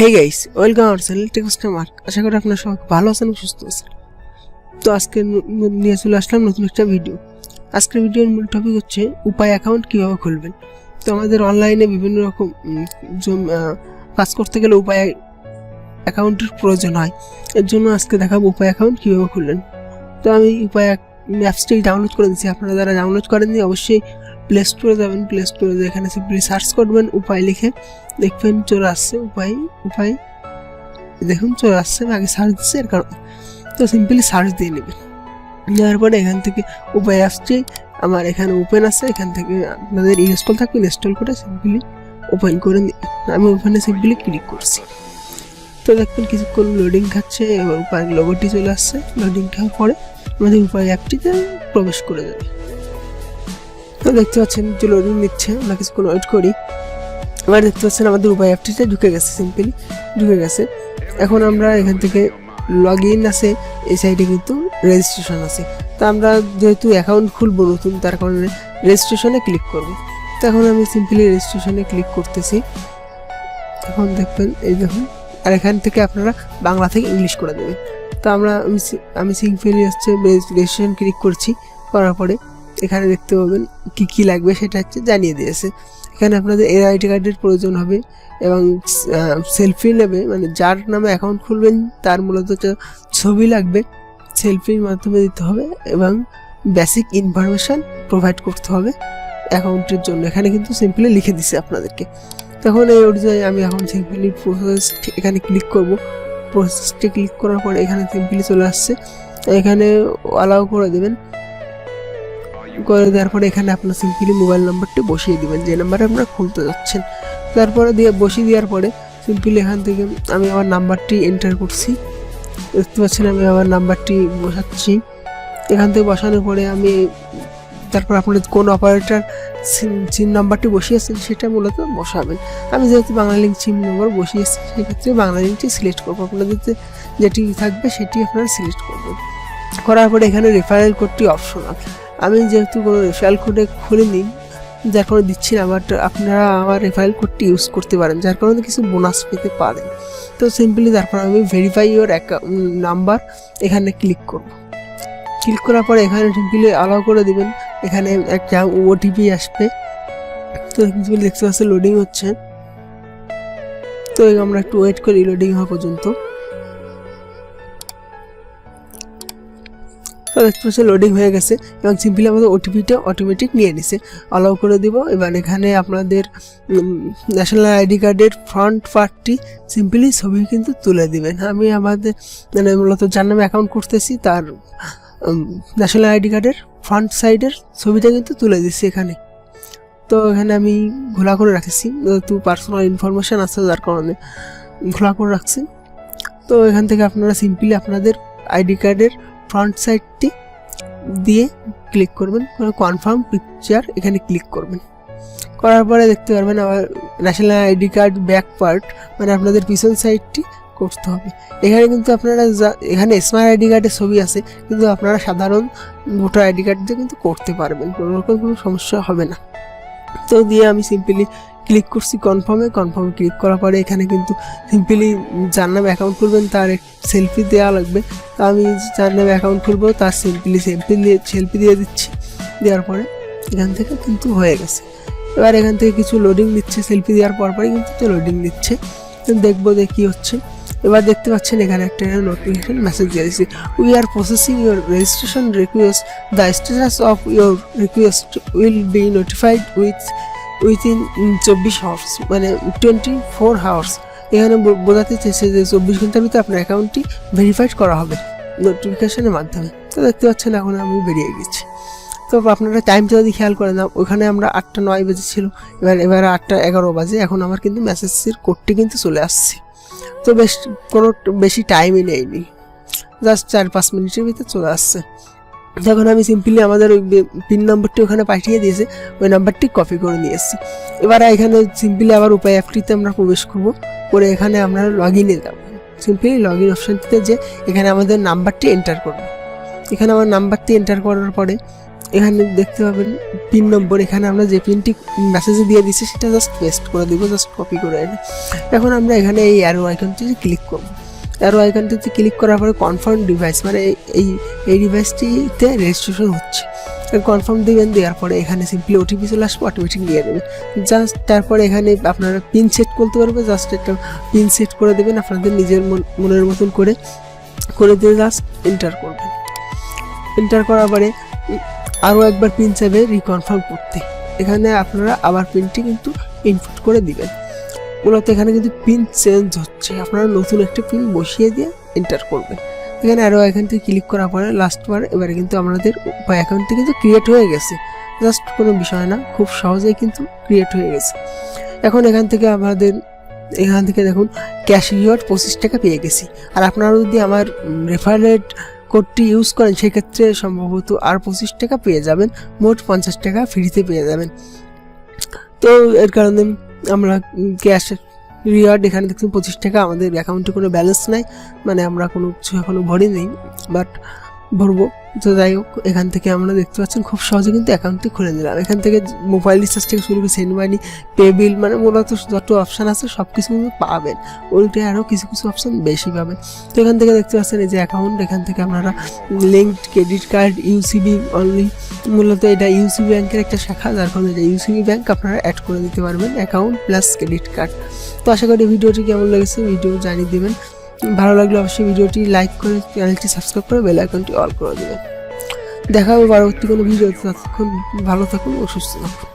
Hey guys, welcome our channel tech customer. আশা করি আপনারা সবাই ভালো আছেন এবং সুস্থ আছেন। তো আজকে নিয়ে চলে আসলাম নতুন একটা ভিডিও। আজকের ভিডিওর মূল টপিক হচ্ছে উপায় অ্যাকাউন্ট কীভাবে খুলবেন। তো আমাদের অনলাইনে বিভিন্ন রকম কাজ করতে গেলে উপায় অ্যাকাউন্টের প্রয়োজন হয়। এর জন্য আজকে দেখাবো উপায় অ্যাকাউন্ট কীভাবে খুলবেন। তো আমি উপায় অ্যাপসটি ডাউনলোড করে দিচ্ছি। আপনারা যারা ডাউনলোড করেননি অবশ্যই প্লে স্টোরে যাবেন। প্লে স্টোরে এখানে সিম্পলি সার্চ করবেন উপায় লিখে, দেখবেন চলে আসছে উপায় দেখুন চলে আসছে। আমি আগে সার্চ দিচ্ছি এর কারণ। তো সিম্পলি সার্চ দিয়ে নেবেন। নেওয়ার পরে এখান থেকে উপায় অ্যাপসটি আমার এখানে ওপেন আছে। এখান থেকে আপনাদের ইনস্টল থাকবে, ইনস্টল করে সিম্পলি ওপেন করে নেবেন। আমি ওখানে সিম্পলি ক্লিক করছি। তো দেখবেন কিছুক্ষণ লোডিং খাচ্ছে, এবার উপায় লোগোটি চলে আসছে। লোডিং খাওয়ার পরে আমাদের উপায় অ্যাপটিতে প্রবেশ করে যাবে। তো দেখতে পাচ্ছেন যে লোডিং নিচ্ছে, আমরা কিছুক্ষণ ওয়েট করি। এবার দেখতে পাচ্ছেন আমাদের উপায় অ্যাপটিতে ঢুকে গেছে, সিম্পলি ঢুকে গেছে। এখন আমরা এখান থেকে লগ ইন আছে, এই সাইডে কিন্তু রেজিস্ট্রেশন আছে। তো আমরা যেহেতু অ্যাকাউন্ট খুলবো নতুন, তার কারণে রেজিস্ট্রেশনে ক্লিক করব। তো এখন আমি সিম্পলি রেজিস্ট্রেশনে ক্লিক করতেছি। এখন দেখবেন এই দেখুন, আর এখান থেকে আপনারা বাংলা থেকে ইংলিশ করে দেবেন। তো আমি সিম্পলি হচ্ছে রেজিস্ট্রেশন ক্লিক করছি। করার পরে এখানে দেখতে পাবেন কী লাগবে সেটা হচ্ছে জানিয়ে দিয়েছে। এখানে আপনাদের আইডি কার্ডের প্রয়োজন হবে এবং সেলফি নেবে, মানে যার নামে অ্যাকাউন্ট খুলবেন তার মূলত ছবি লাগবে, সেলফির মাধ্যমে দিতে হবে এবং বেসিক ইনফরমেশান প্রোভাইড করতে হবে অ্যাকাউন্টের জন্য। এখানে কিন্তু সিম্পলি লিখে দিছে আপনাদেরকে। তখন এই অনুযায়ী আমি এখন সিম্পলি প্রসেস এখানে ক্লিক করব। প্রসেসটি ক্লিক করার পরে এখানে সিম্পলি চলে আসছে, এখানে অ্যালাউ করে দেবেন। করে দেওয়ার পরে এখানে আপনার সিম্পলি মোবাইল নাম্বারটি বসিয়ে দেবেন, যে নাম্বারে আপনারা খুলতে যাচ্ছেন। তারপরে বসিয়ে দেওয়ার পরে সিম্পলি এখান থেকে আমি আমার নাম্বারটি এন্টার করছি। দেখতে পাচ্ছেন আমি আমার নাম্বারটি বসাচ্ছি। এখান থেকে বসানোর পরে আমি তারপর আপনাদের কোন অপারেটর সিম নাম্বারটি বসিয়েছেন সেটা মূলত বসাবেন। আমি যেহেতু বাংলা লিঙ্ক সিম নম্বর বসিয়েছি, সেক্ষেত্রে বাংলা লিঙ্কটি সিলেক্ট করবো। আপনাদের যেটি থাকবে সেটি আপনারা সিলেক্ট করবেন। করার পরে এখানে রেফারেল কোডটি অপশনাল। আমি যেহেতু কোনো রেফারেল কোডে খুলিনি, যার কারণে দিচ্ছি না, বাট আপনারা আমার রেফারেল কোডটি ইউজ করতে পারেন, যার কারণে কিছু বোনাস পেতে পারেন। তো সিম্পলি তারপর আমি ভেরিফাই ইওর নাম্বার এখানে ক্লিক করব। ক্লিক করার পরে এখানে সিম্পলি অ্যালাউ করে দেবেন। এখানে একটা ওটিপি আসবে। তো সিম্পলি দেখতে পাচ্ছি লোডিং হচ্ছে। তো আমরা একটু ওয়েট করি লোডিং হওয়া পর্যন্ত। তো দেখতে পাচ্ছি লোডিং হয়ে গেছে এবং সিম্পলি আমাদের ওটিপিটা অটোমেটিক নিয়ে নিছে, অ্যালাউ করে দিব। এবার এখানে আপনাদের ন্যাশনাল আইডি কার্ডের ফ্রন্ট পার্টটি সিম্পলি ছবি কিন্তু তুলে দিবেন। আমি আমাদের মানে মূলত যার নামে অ্যাকাউন্ট করতেছি তার ন্যাশনাল আইডি কার্ডের ফ্রন্ট সাইডের ছবিটা কিন্তু তুলে দিচ্ছি এখানে। তো এখানে আমি ঘোলা করে রাখছি, যেহেতু পার্সোনাল ইনফরমেশান আছে যার কারণে ঘোলা করে রাখছি। তো এখান থেকে আপনারা সিম্পলি আপনাদের আইডি কার্ডের ফ্রন্ট সাইডটি দিয়ে ক্লিক করবেন, কনফার্ম পিকচার এখানে ক্লিক করবেন। করার পরে দেখতে পারবেন আবার national ID card back part, মানে আপনাদের পিছন সাইডটি করতে হবে। এখানে কিন্তু আপনারা এখানে স্মার্ট আইডি কার্ডের ছবি আছে, কিন্তু আপনারা সাধারণ ভোটার আইডি কার্ড দিয়ে কিন্তু করতে পারবেন, কোনো রকম কোনো সমস্যা হবে না। তো দিয়ে আমি সিম্পলি ক্লিক করছি কনফার্মে ক্লিক করার পরে এখানে কিন্তু সিম্পলি যার নামে অ্যাকাউন্ট খুলবেন তার সেলফি দেওয়া লাগবে। তো আমি যার নামে অ্যাকাউন্ট খুলবো তার সিম্পলি সেলফি দিয়ে দিচ্ছি। দেওয়ার পরে এখান থেকে কিন্তু হয়ে গেছে। এবার এখান থেকে কিছু লোডিং নিচ্ছে, সেলফি দেওয়ার পরে কিন্তু লোডিং নিচ্ছে। দেখবো যে কী হচ্ছে। এবার দেখতে পাচ্ছেন এখানে একটা নোটিফিকেশন মেসেজ দিয়ে দিচ্ছি, we are processing your registration request, the status of your request will be notified within 24 hours, মানে 24 আওয়ার্স। এখানে বোঝাতে চেয়েছে যে 24 ঘন্টার ভিতরে আপনার অ্যাকাউন্টটি ভেরিফাইড করা হবে নোটিফিকেশনের মাধ্যমে। তো দেখতে পাচ্ছেন এখন আমি বেরিয়ে গেছি। তো আপনারা টাইমটা যদি খেয়াল করে না, ওখানে আমরা 8:09 বেজে ছিল, এবার 8:11 বাজে। এখন আমার কিন্তু মেসেজের কোডটি কিন্তু চলে আসছে। তো কোনো বেশি টাইমই নেয়নি, জাস্ট 4-5 মিনিটের ভিতরে চলে আসছে। যখন আমি সিম্পলি আমাদের ওই পিন নম্বরটি ওখানে পাঠিয়ে দিয়েছে, ওই নাম্বারটি কপি করে নিয়ে এসেছি। এবার এখানে সিম্পলি আবার উপায় অ্যাপটিতে আমরা প্রবেশ করবো, করে এখানে আমরা লগ ইনে যাব। সিম্পলি লগ ইন অপশানটিতে যে এখানে আমাদের নাম্বারটি এন্টার করব। এখানে আমার নাম্বারটি এন্টার করার পরে এখানে দেখতে পাবেন পিন নম্বর। এখানে আমরা যে পিনটি মেসেজে দিয়ে দিচ্ছি সেটা জাস্ট পেস্ট করে দিব, জাস্ট কপি করে এনে। এখন আমরা এখানে এই অ্যারো আইকনটিতে ক্লিক করব। অ্যারো আইকনটিতে ক্লিক করার পরে কনফার্ম ডিভাইস মানে এই ডিভাইসটিতে রেজিস্ট্রেশন হচ্ছে কনফার্ম দিবেন। দেওয়ার পরে এখানে সিম্পলি ওটিপি চলে আসবে, অটোমেটিক দিয়ে দেবে। জাস্ট তারপরে এখানে আপনারা পিন সেট করতে পারবে, জাস্ট একটা পিন সেট করে দেবেন আপনাদের নিজের মনের মতন করে দিয়ে জাস্ট এন্টার করবেন। এন্টার করার পরে আরও একবার পিন চাইবে রিকনফার্ম করতে। এখানে আপনারা আবার পিনটি কিন্তু ইনপুট করে দিবেন। মূলত এখানে কিন্তু পিন চেঞ্জ হচ্ছে, আপনারা নতুন একটা পিন বসিয়ে দিয়ে এন্টার করবেন। এখানে আরও এখান থেকে ক্লিক করার পরে লাস্টবার এবারে কিন্তু আমাদের উপায় অ্যাকাউন্টটি কিন্তু ক্রিয়েট হয়ে গেছে। জাস্ট কোনো বিষয় না, খুব সহজেই কিন্তু ক্রিয়েট হয়ে গেছে। এখন এখান থেকে দেখুন ক্যাশ রিওয়ার্ড 25 টাকা পেয়ে গেছি। আর আপনারা যদি আমার রেফারেল কোডটি ইউজ করেন সেক্ষেত্রে সম্ভবত আর 25 টাকা পেয়ে যাবেন, মোট 50 টাকা ফ্রিতে পেয়ে যাবেন। তো এর কারণে আমরা ক্যাশ রিওয়ার্ড এখানে দেখুন 25 টাকা, আমাদের অ্যাকাউন্টে কোনো ব্যালেন্স নাই, মানে আমরা কোনো কিছু এখনও ভরি নেই, বাট ভরবো। তো যাই হোক, এখান থেকে আমরা দেখতে পাচ্ছেন খুব সহজে কিন্তু অ্যাকাউন্টটি খুলে নিলাম। এখান থেকে মোবাইল রিচার্জ থেকে শুরু করে সেন্ড মানি, পে বিল, মানে মূলত যত অপশান আছে সব কিছু কিন্তু পাবেন। ওইটাই আরও কিছু অপশান বেশি পাবেন। তো এখান থেকে দেখতে পাচ্ছেন এই যে অ্যাকাউন্ট, এখান থেকে আপনারা linked credit card, UCB only, মূলত এটা ইউসিবি ব্যাংকের একটা শাখা, যার কারণে এটা ইউসিবি ব্যাংক আপনারা অ্যাড করে দিতে পারবেন অ্যাকাউন্ট প্লাস ক্রেডিট কার্ড। তো আশা করি ভিডিওটি কেমন লেগেছে ভিডিও জানিয়ে দেবেন। ভালো লাগলে অবশ্যই ভিডিওটি লাইক করে চ্যানেলটি সাবস্ক্রাইব করে বেল আইকনটি অল করে দেবেন। দেখা হবে পরবর্তী কোনো ভিডিওতে। ততক্ষণ ভালো থাকুন ও সুস্থ থাকুন।